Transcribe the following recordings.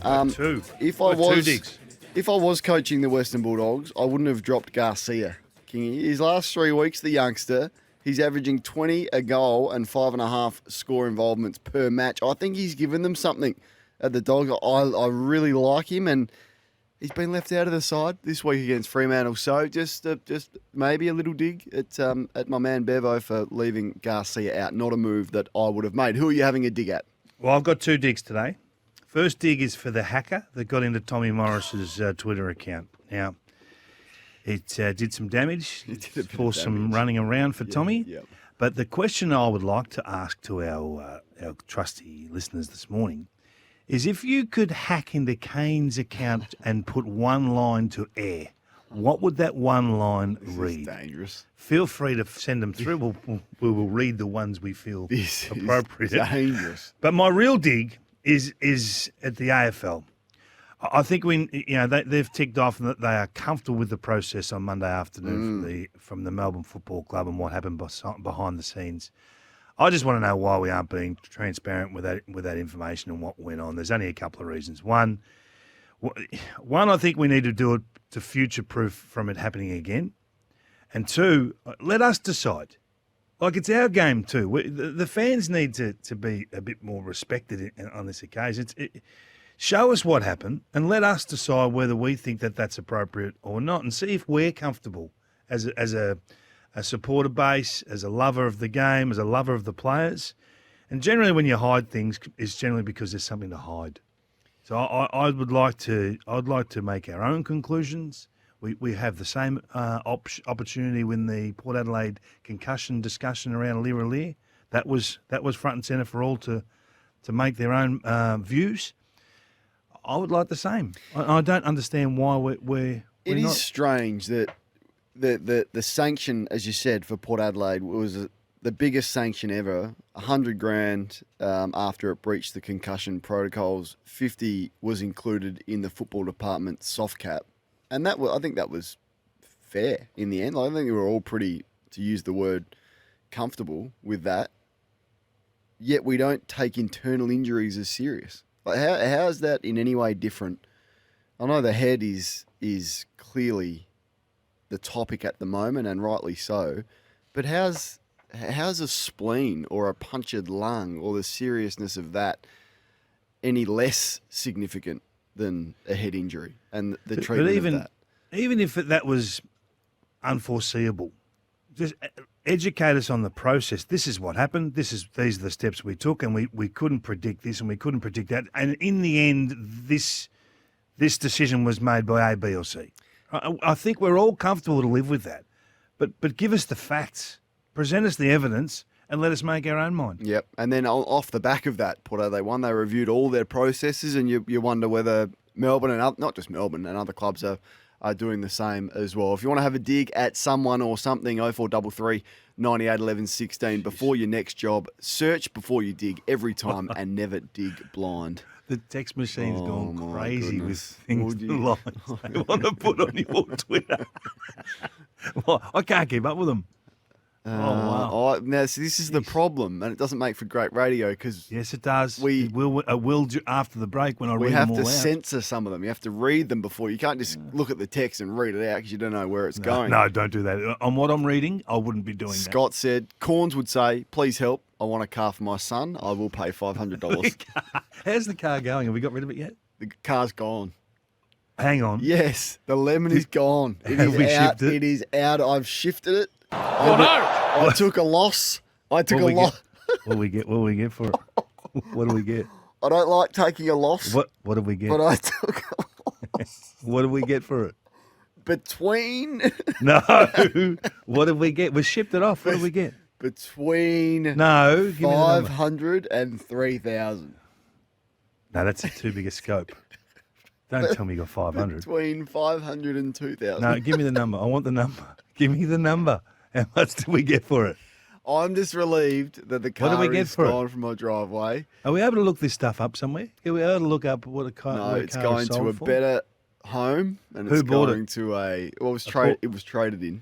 Two. If Got I two was digs. if I was coaching the Western Bulldogs, I wouldn't have dropped Garcia. His last 3 weeks, the youngster, he's averaging 20 a goal and 5.5 score involvements per match. I think he's given them something at the Dogs. I really like him, and he's been left out of the side this week against Fremantle. So just maybe a little dig at my man Bevo for leaving Garcia out. Not a move that I would have made. Who are you having a dig at? Well, I've got two digs today. First dig is for the hacker that got into Tommy Morris's Twitter account. Now, it did some damage, forced some running around for Tommy. Yep. But the question I would like to ask to our trusty listeners this morning is if you could hack into Kane's account and put one line to air, what would that one line read? This is dangerous. Feel free to send them through. We will read the ones we feel This appropriate. is dangerous. But my real dig is at the AFL. I think they've ticked off that they are comfortable with the process on Monday afternoon from the Melbourne Football Club and what happened behind the scenes. I just want to know why we aren't being transparent with that information and what went on. There's only a couple of reasons. One, I think we need to do it to future-proof from it happening again. And two, let us decide. Like, it's our game too. The fans need to be a bit more respected on this occasion. Show us what happened and let us decide whether we think that that's appropriate or not, and see if we're comfortable as a supporter base, as a lover of the game, as a lover of the players. And generally when you hide things, it's generally because there's something to hide. So I'd like to make our own conclusions. We have the same opportunity when the Port Adelaide concussion discussion around Lear. That was front and centre for all to make their own views. I would like the same. I don't understand why we're It is not. strange that the sanction, as you said, for Port Adelaide was the biggest sanction ever, $100,000 after it breached the concussion protocols. 50 was included in the football department soft cap, and I think that was fair in the end. I think we were all pretty, to use the word, comfortable with that. Yet we don't take internal injuries as serious. Like how is that in any way different? I know the head is clearly the topic at the moment, and rightly so. But how's a spleen or a punctured lung or the seriousness of that any less significant than a head injury and the treatment of that? Even if that was unforeseeable, just educate us on the process. This is what happened. These are the steps we took, and we couldn't predict this and we couldn't predict that. And in the end, this decision was made by A, B, or C. I think we're all comfortable to live with that. But give us the facts, present us the evidence, and let us make our own mind. Yep. And then off the back of that, Port Adelaide won. They reviewed all their processes, and you wonder whether Melbourne and not just Melbourne and other clubs are doing the same as well. If you want to have a dig at someone or something, 0433 98 11 16. Before your next job, search before you dig every time and never dig blind. The text machine's gone crazy with goodness. things lines they want to put on your Twitter. Well, I can't keep up with them. Wow. Now, see, this is the problem, and it doesn't make for great radio because Yes, it does. We- It will after the break when I we read have them to all out. censor some of them. You have to read them before. You can't just look at the text and read it out because you don't know where it's going. No, don't do that. On what I'm reading, I wouldn't be doing Scott said, Cornes would say, please help. I want a car for my son. I will pay $500. that. How's the car going? Have we got rid of it yet? The car's gone. Hang on. Yes, the lemon is gone. It Have is we out. shipped it? It is out. I've shifted it. Oh, no! I took a loss. I took a loss. What do we get? What do we get for it? What do we get? I don't like taking a loss. What do we get? But I took a loss. What do we get for it? Between No. What did we get? We shipped it off. What did we get? between No. Give me the number. 500 and 3,000. No, that's too big a scope. Don't tell me you got 500. Between 500 and 2,000. No, give me the number. I want the number. Give me the number. How much did we get for it? I'm just relieved that the What did car we get is for it? gone from my driveway. Are we able to look this stuff up somewhere? Are we able to look up what a car? No, what it's car going is to sold a for? better home, and Who it's bought going it? to a. Well, it was thought- It was traded in.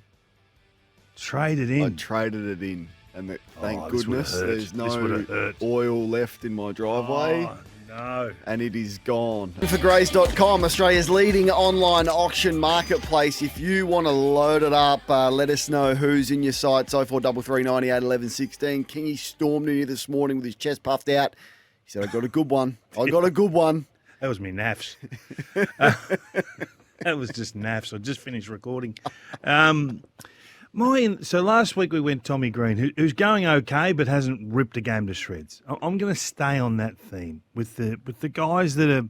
Traded I in. traded it in, and thank this would've goodness hurt. there's This would've no hurt. oil left in my driveway. Oh, No. And it is gone. ForGrays.com, Australia's leading online auction marketplace. If you want to load it up, let us know who's in your sights. 0433 98 11 16. Kingy stormed in here this morning with his chest puffed out. He said, I got a good one. I got a good one. That was me naffs. That was just naffs. I just finished recording. So last week we went Tommy Green, who's going okay but hasn't ripped a game to shreds. I'm going to stay on that theme with the guys that are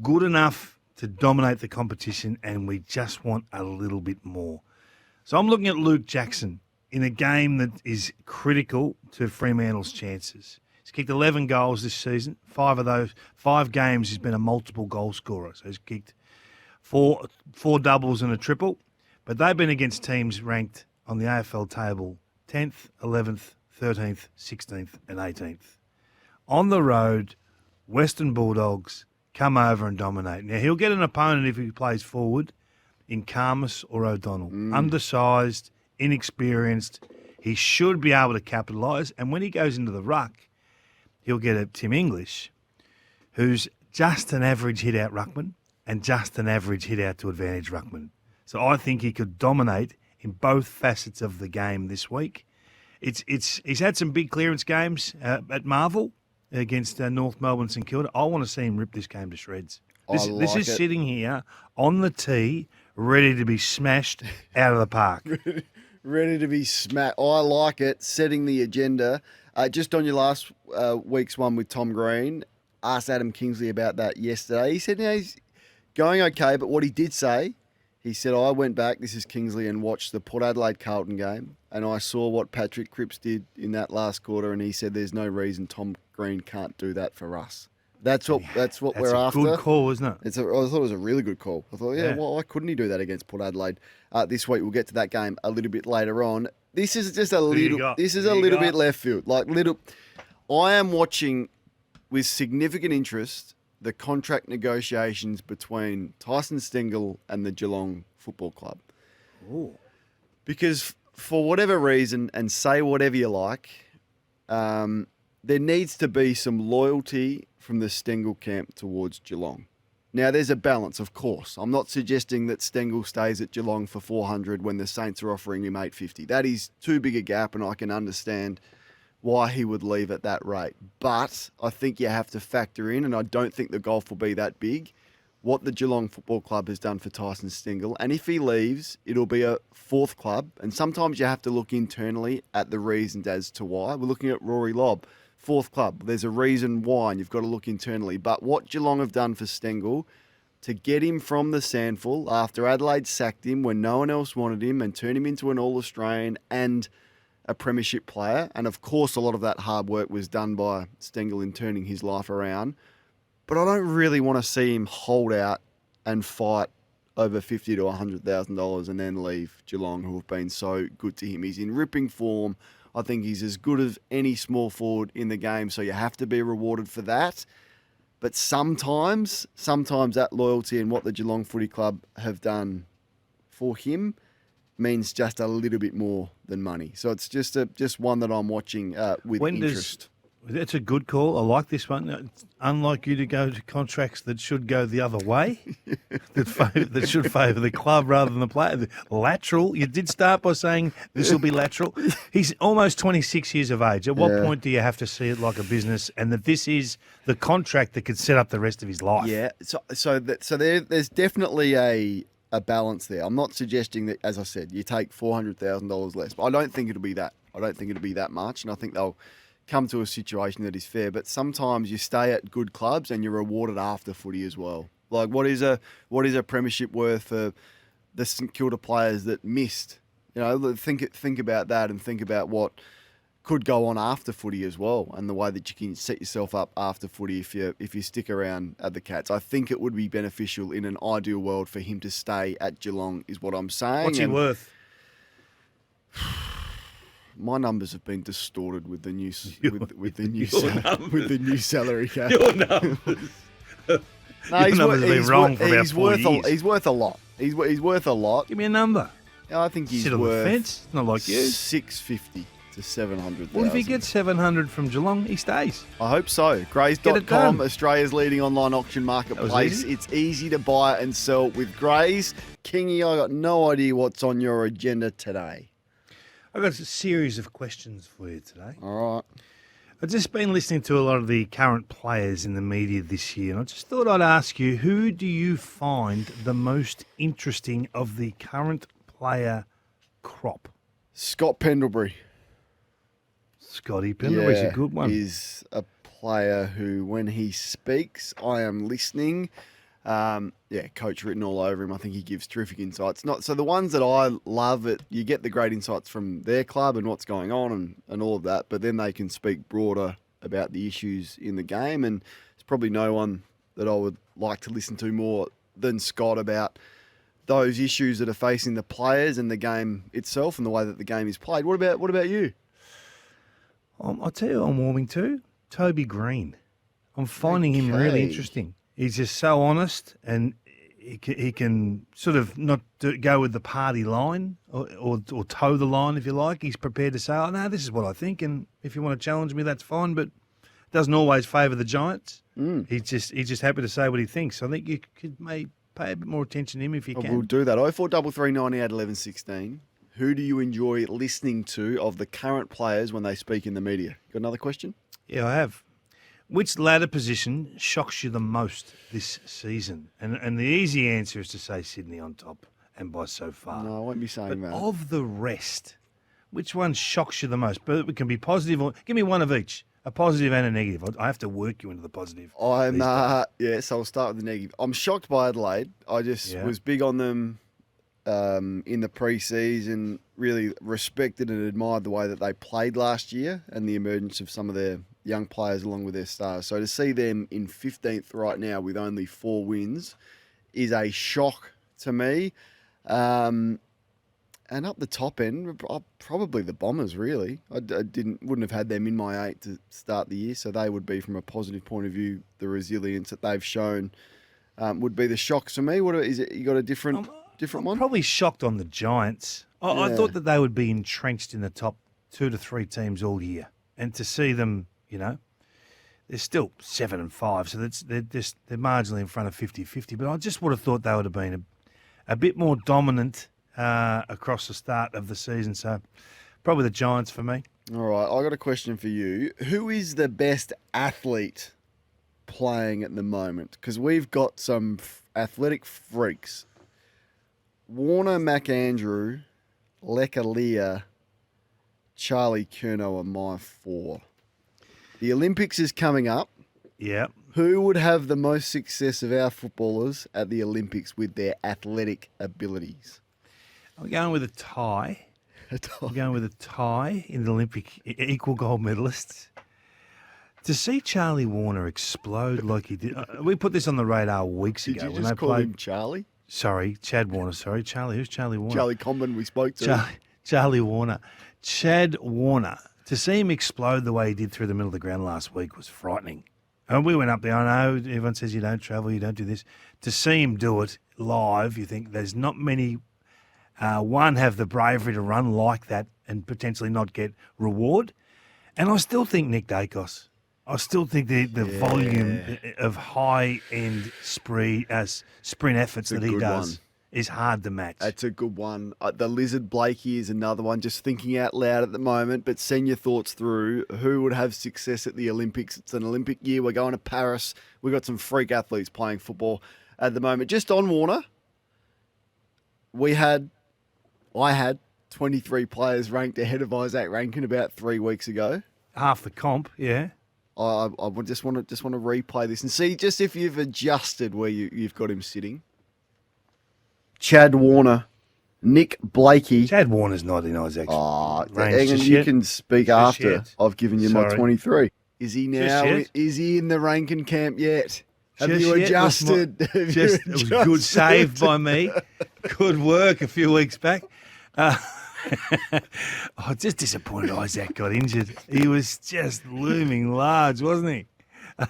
good enough to dominate the competition, and we just want a little bit more. So I'm looking at Luke Jackson in a game that is critical to Fremantle's chances. He's kicked 11 goals this season. 5 of those 5 games he's been a multiple goal scorer. So he's kicked four doubles and a triple. But they've been against teams ranked on the AFL table 10th, 11th, 13th, 16th and 18th. On the road, Western Bulldogs come over and dominate. Now, he'll get an opponent if he plays forward in Karmas or O'Donnell. Undersized, inexperienced. He should be able to capitalise. And when he goes into the ruck, he'll get a Tim English, who's just an average hit-out ruckman and just an average hit-out to advantage ruckman. So I think he could dominate in both facets of the game this week. He's had some big clearance games at Marvel against North Melbourne St Kilda. I want to see him rip this game to shreds. This is sitting here on the tee, ready to be smashed out of the park. Ready to be smashed. I like it. Setting the agenda. Just on your last week's one with Tom Green, asked Adam Kingsley about that yesterday. He said, he's going okay, but what he did say, he said, I went back, this is Kingsley, and watched the Port Adelaide Carlton game, and I saw what Patrick Cripps did in that last quarter, and he said there's no reason Tom Green can't do that for us. That's what we're after. That's a good call, isn't it? I thought it was a really good call. I thought, well, why couldn't he do that against Port Adelaide this week? We'll get to that game a little bit later on. This is just a little. This is a little bit left field. I am watching with significant interest the contract negotiations between Tyson Stengel and the Geelong Football Club. Ooh. Because for whatever reason, and say whatever you like, there needs to be some loyalty from the Stengel camp towards Geelong. Now, there's a balance, of course. I'm not suggesting that Stengel stays at Geelong for 400 when the Saints are offering him 850. That is too big a gap, and I can understand why he would leave at that rate. But I think you have to factor in, and I don't think the gulf will be that big, what the Geelong Football Club has done for Tyson Stengel. And if he leaves, it'll be a 4th club. And sometimes you have to look internally at the reasons as to why. We're looking at Rory Lobb, 4th club. There's a reason why, and you've got to look internally. But what Geelong have done for Stengel, to get him from the Sandful after Adelaide sacked him when no one else wanted him and turn him into an All-Australian and a premiership player. And of course, a lot of that hard work was done by Stengel in turning his life around. But I don't really want to see him hold out and fight over $50,000 to $100,000 and then leave Geelong, who have been so good to him. He's in ripping form. I think he's as good as any small forward in the game, so you have to be rewarded for that. But sometimes that loyalty and what the Geelong Footy Club have done for him means just a little bit more than money. So it's just one that I'm watching with interest. That's a good call. I like this one. It's unlike you to go to contracts that should go the other way, that should favour the club rather than the player. Lateral. You did start by saying this will be lateral. He's almost 26 years of age. At what point do you have to see it like a business, and that this is the contract that could set up the rest of his life? Yeah. So there's definitely a balance there. I'm not suggesting that, as I said, you take $400,000 less. But I don't think it'll be that. I don't think it'll be that much, and I think they'll come to a situation that is fair. But sometimes you stay at good clubs and you're rewarded after footy as well. Like what is a premiership worth for the St Kilda players that missed? You know, think about that and think about what could go on after footy as well, and the way that you can set yourself up after footy if you stick around at the Cats. I think it would be beneficial in an ideal world for him to stay at Geelong, is what I'm saying. What's he worth? My numbers have been distorted with the new salary cap. Your numbers. No, Your numbers have been wrong for about 4 years. He's worth a lot. He's worth a lot. Give me a number. I think he's Sit on the worth fence. Not like you. $650 to to 700,000. Well, if he gets 700 from Geelong, he stays. I hope so. Get it Grays.com, done. Australia's leading online auction marketplace. easy. It's easy to buy and sell with Grays. Kingy, I got no idea what's on your agenda today. I've got a series of questions for you today. All right. I've just been listening to a lot of the current players in the media this year, and I just thought I'd ask you, who do you find the most interesting of the current player crop? Scott Pendlebury. Scotty Pendlebury's a good one. Is a player who, when he speaks, I am listening. Coach written all over him. I think he gives terrific insights. So the ones that I love, you get the great insights from their club and what's going on and all of that, but then they can speak broader about the issues in the game, and there's probably no one that I would like to listen to more than Scott about those issues that are facing the players and the game itself and the way that the game is played. What about you? I'll tell you who I'm warming to, Toby Green. I'm finding him really interesting. He's just so honest, and he can sort of not go with the party line or toe the line, if you like. He's prepared to say, "Oh no, this is what I think," and if you want to challenge me, that's fine. But doesn't always favour the Giants. He's just happy to say what he thinks. I think you could maybe pay a bit more attention to him if you can. We'll do that. 043390 at 1116. Who do you enjoy listening to of the current players when they speak in the media? Got another question? Yeah, I have. Which ladder position shocks you the most this season? And the easy answer is to say Sydney on top, and by so far. No, I won't be saying But that. of the rest, which one shocks you the most? But it can be positive, or give me one of each, a positive and a negative. I have to work you into the positive. So I'll start with the negative. I'm shocked by Adelaide. I just was big on them in the pre-season, really respected and admired the way that they played last year and the emergence of some of their young players along with their stars. So to see them in 15th right now with only 4 wins is a shock to me. And up the top end, probably the Bombers, really. I wouldn't have had them in my 8 to start the year, so they would be, from a positive point of view, the resilience that they've shown would be the shocks for me. What is it? You got a different one? Probably shocked on the Giants. I thought that they would be entrenched in the top 2 to 3 teams all year, and to see them, they're still 7 and 5, so they're marginally in front of 50-50. But I just would have thought they would have been a bit more dominant across the start of the season. So probably the Giants for me. All right, I got a question for you. Who is the best athlete playing at the moment? Because we've got some athletic freaks. Warner, McAndrew, Lekalia, Charlie Curnow are my 4. The Olympics is coming up. Yeah. Who would have the most success of our footballers at the Olympics with their athletic abilities? I'm going with a tie. I'm going with a tie in the Olympic equal gold medalists. To see Charlie Warner explode like he did. We put this on the radar weeks ago. Did you when just they call played, him Charlie? Sorry, Chad Warner. Sorry, Charlie. Who's Charlie Warner? Charlie Comben we spoke to. Charlie Warner. Chad Warner. To see him explode the way he did through the middle of the ground last week was frightening. And we went up there. I know everyone says you don't travel, you don't do this. To see him do it live, you think there's not many, one, have the bravery to run like that and potentially not get reward. And I still think Nick Dacos. I still think the volume of high-end sprint efforts that he does is hard to match. That's a good one. The Lizard Blakey is another one, just thinking out loud at the moment, but send your thoughts through. Who would have success at the Olympics? It's an Olympic year. We're going to Paris. We've got some freak athletes playing football at the moment. Just on Warner, I had 23 players ranked ahead of Isaac Rankin about 3 weeks ago. Half the comp, yeah. I just want to replay this and see just if you've adjusted where you've got him sitting. Chad Warner, Nick Blakey. Chad Warner's not in Isaac's range. Hang on, you can speak after yet. I've given you my 23. Is he now? Yet. Is he in the Rankin camp yet? Have Just you yet adjusted? It was good save by me. Good work a few weeks back. Just disappointed Isaac got injured. He was just looming large, wasn't he?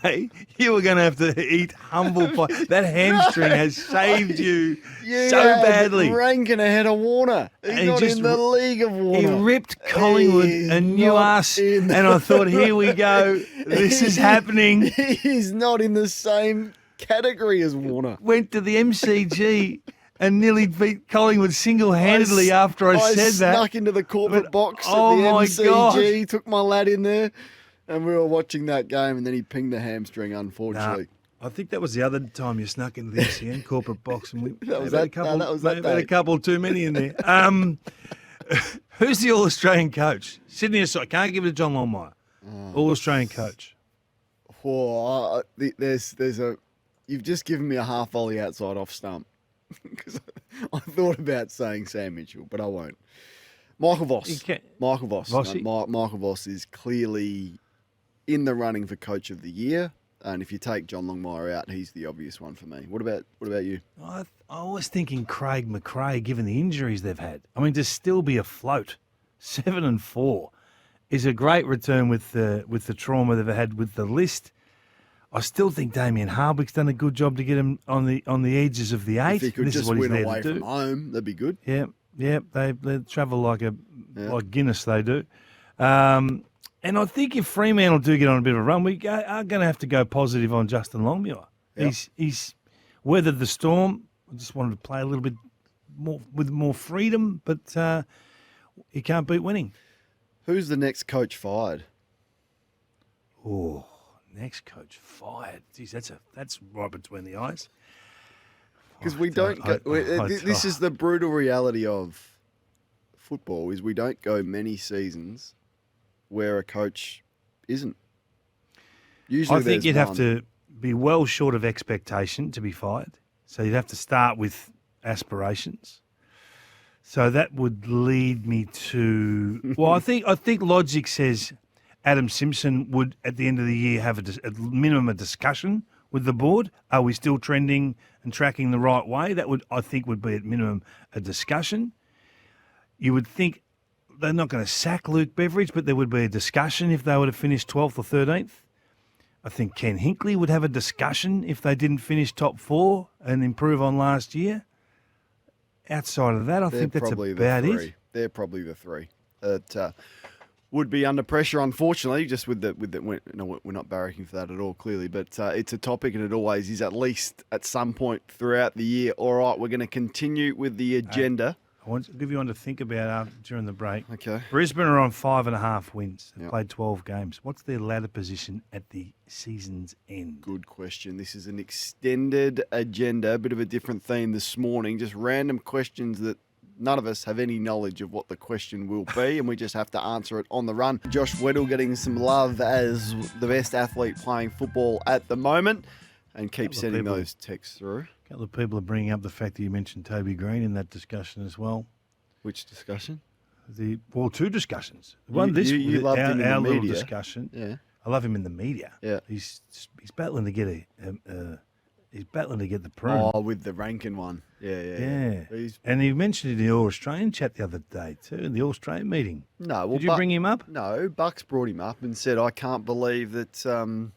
Hey, you were going to have to eat humble pie. That hamstring has saved you so badly. Rankin ahead of Warner. He's not in the league of Warner. He ripped Collingwood a new ass, and I thought, here we go. This is happening. He's not in the same category as Warner. Went to the MCG and nearly beat Collingwood single-handedly after I said that. I snuck into the corporate box at the MCG, God. took my lad in there, and we were watching that game, and then he pinged the hamstring, unfortunately. I think that was the other time you snuck into the SEN corporate box, and we that had a couple too many in there. Who's the All-Australian coach? Sydney aside, can't give it to John Longmire. All-Australian coach. You've just given me a half volley outside off stump. Because I thought about saying Sam Mitchell, but I won't. Michael Voss. Michael Voss. Michael Voss is clearly in the running for Coach of the Year. And if you take John Longmire out, he's the obvious one for me. What about you? I was thinking Craig McRae, given the injuries they've had. I mean, to still be afloat, 7-4, is a great return with the trauma they've had with the list. I still think Damien Harbick's done a good job to get him on the edges of the 8. If he could just win away from home, that'd be good. Yeah. They travel like Guinness. They do. And I think if Fremantle do get on a bit of a run, we are going to have to go positive on Justin Longmuir. Yep. He's weathered the storm. I just wanted to play a little bit more with more freedom, but he can't beat winning. Who's the next coach fired? Oh. Next coach fired. Geez, that's right between the eyes. Because we don't go. This is the brutal reality of football: is we don't go many seasons where a coach isn't. Usually, I think you'd have to be well short of expectation to be fired. So you'd have to start with aspirations. So that would lead me to. Well, I think logic says Adam Simpson would, at the end of the year, have at minimum a discussion with the board. Are we still trending and tracking the right way? That I think would be at minimum a discussion. You would think they're not going to sack Luke Beveridge, but there would be a discussion if they would have finished 12th or 13th. I think Ken Hinkley would have a discussion if they didn't finish top 4 and improve on last year. Outside of that, I think that's about it. They're probably the 3 that would be under pressure, unfortunately, just with the we're not barracking for that at all, clearly, but it's a topic, and it always is, at least at some point throughout the year. All right, we're going to continue with the agenda. I want to give you one to think about during the break. Okay. Brisbane are on 5.5 wins. They've played 12 games. What's their ladder position at the season's end? Good question. This is an extended agenda, a bit of a different theme this morning, just random questions that none of us have any knowledge of what the question will be, and we just have to answer it on the run. Josh Weddle getting some love as the best athlete playing football at the moment, and keep sending those texts through. A couple of people are bringing up the fact that you mentioned Toby Green in that discussion as well. Which discussion? Two discussions. You loved him in the media. Little discussion. Yeah, I love him in the media. Yeah, he's battling to get he's battling to get the prune. Oh, with the Rankin one. Yeah. And he mentioned it in the All-Australian chat the other day too, in the All-Australian meeting. No, well, did you bring him up? No, Bucks brought him up and said, I can't believe that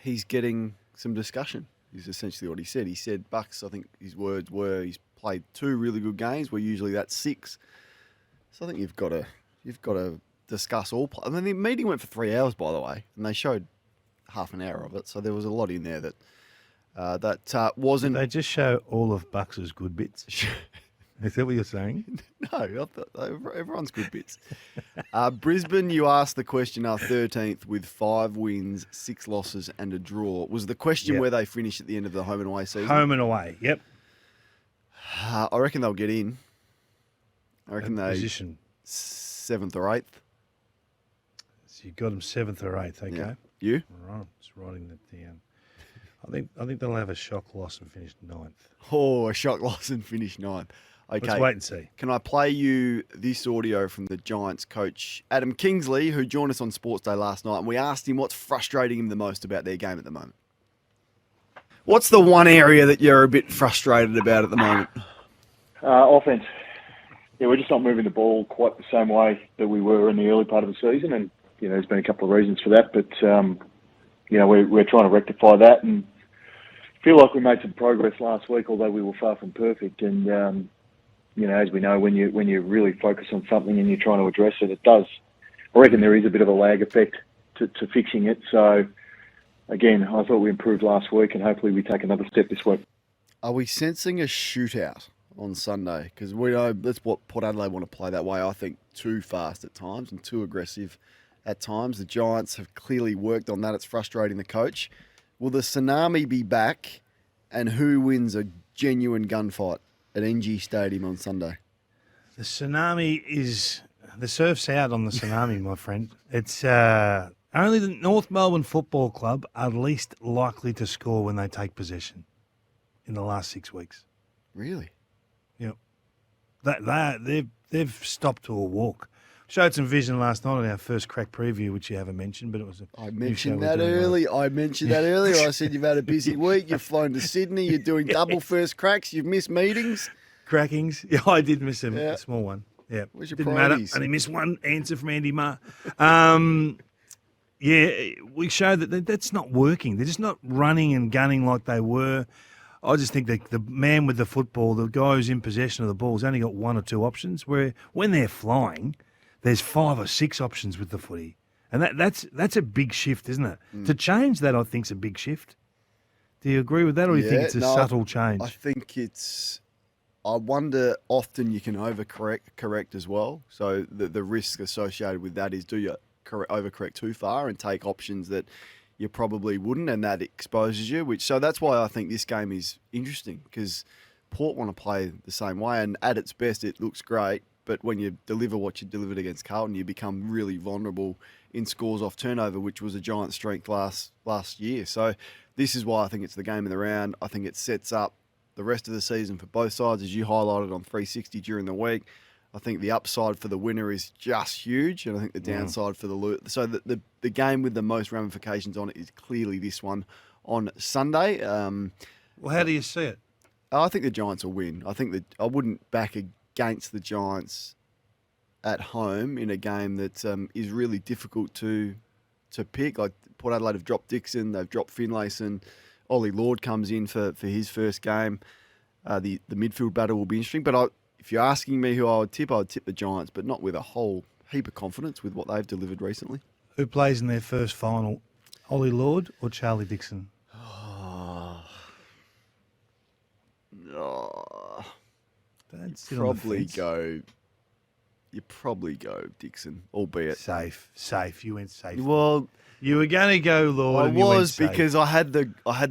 he's getting some discussion, is essentially what he said. He said, Bucks, I think his words were, he's played 2 really good games, where usually that's 6. So I think you've got to discuss all play. I mean, the meeting went for 3 hours, by the way, and they showed half an hour of it, so there was a lot in there that wasn't. Did they just show all of Bucks's good bits? Is that what you're saying? No, I thought everyone's good bits. Brisbane, you asked the question, are 13th with 5 wins, 6 losses and a draw. Was the question where they finish at the end of the home and away season? Home and away, yep. I reckon they'll get in. I reckon position 7th or 8th. So you got them 7th or 8th, okay. Yeah. You? All right, just writing that down. I think they'll have a shock loss and finish 9th. Oh, a shock loss and finish 9th. Okay. Let's wait and see. Can I play you this audio from the Giants coach, Adam Kingsley, who joined us on Sports Day last night, and we asked him what's frustrating him the most about their game at the moment. What's the one area that you're a bit frustrated about at the moment? Offense. Yeah, we're just not moving the ball quite the same way that we were in the early part of the season, and there's been a couple of reasons for that, but we're trying to rectify that, and feel like we made some progress last week, although we were far from perfect. And as we know, when you really focus on something and you're trying to address it, it does. I reckon there is a bit of a lag effect to fixing it. So again, I thought we improved last week, and hopefully we take another step this week. Are we sensing a shootout on Sunday? Because we know that's what Port Adelaide want to play that way. I think too fast at times and too aggressive at times. The Giants have clearly worked on that. It's frustrating the coach. Will the tsunami be back? And who wins a genuine gunfight at NG Stadium on Sunday? The tsunami is... The surf's out on the tsunami, my friend. It's only the North Melbourne Football Club are least likely to score when they take possession in the last 6 weeks. Really? Yep. They've stopped to a walk. Showed some vision last night on our first crack preview, which you haven't mentioned, but it was I mentioned that earlier. I said you've had a busy week. You've flown to Sydney. You're doing double first cracks. You've missed meetings. Crackings. Yeah, I did miss a small one. Yeah. Where's your Didn't priorities? matter. Only missed one answer from Andy Marr. We showed that that's not working. They're just not running and gunning like they were. I just think that the man with the football, the guy who's in possession of the ball, has only got one or two options, where when they're flying, there's 5 or 6 options with the footy. And that's a big shift, isn't it? To change that, I think, is a big shift. Do you agree with that, or do you think it's a subtle change? I think it's... I wonder, often you can overcorrect as well. So the risk associated with that is, do you overcorrect too far and take options that you probably wouldn't, and that exposes you? So that's why I think this game is interesting, because Port want to play the same way, and at its best it looks great, but when you deliver what you delivered against Carlton, you become really vulnerable in scores off turnover, which was a Giant strength last year. So this is why I think it's the game of the round. I think it sets up the rest of the season for both sides, as you highlighted on 360 during the week. I think the upside for the winner is just huge, and I think the downside for the loser. So the game with the most ramifications on it is clearly this one on Sunday. Well, how do you see it? I think the Giants will win. I think that I wouldn't back against the Giants at home in a game that is really difficult to pick. Like Port Adelaide have dropped Dixon, they've dropped Finlayson. Ollie Lord comes in for his first game. The midfield battle will be interesting. But if you're asking me who I would tip the Giants, but not with a whole heap of confidence with what they've delivered recently. Who plays in their first final, Ollie Lord or Charlie Dixon? You probably go Dixon, albeit safe. You went safe. Well, you were going to go Lord. Because I had the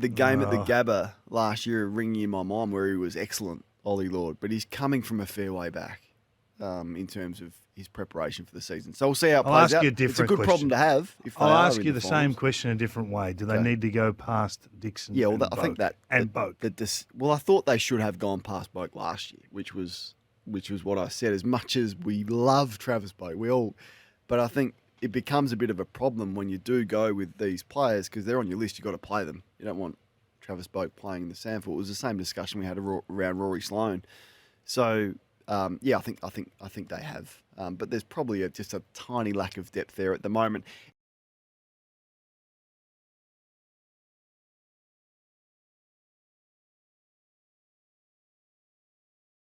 game at the Gabba last year ringing in my mind where he was excellent, Ollie Lord, but he's coming from a fair way back in terms of his preparation for the season. So we'll see how it plays out. I'll ask you a different It's a good problem to have. I'll ask you the same question a different way. Do they need to go past Dixon? Yeah, well, I think that and Boak. Well, I thought they should have gone past Boak last year, which was what I said. As much as we love Travis Boak, but I think it becomes a bit of a problem when you do go with these players, because they're on your list. You've got to play them. You don't want Travis Boak playing in the Sanford. It was the same discussion we had around Rory Sloane. So I think they have, but there's probably just a tiny lack of depth there at the moment.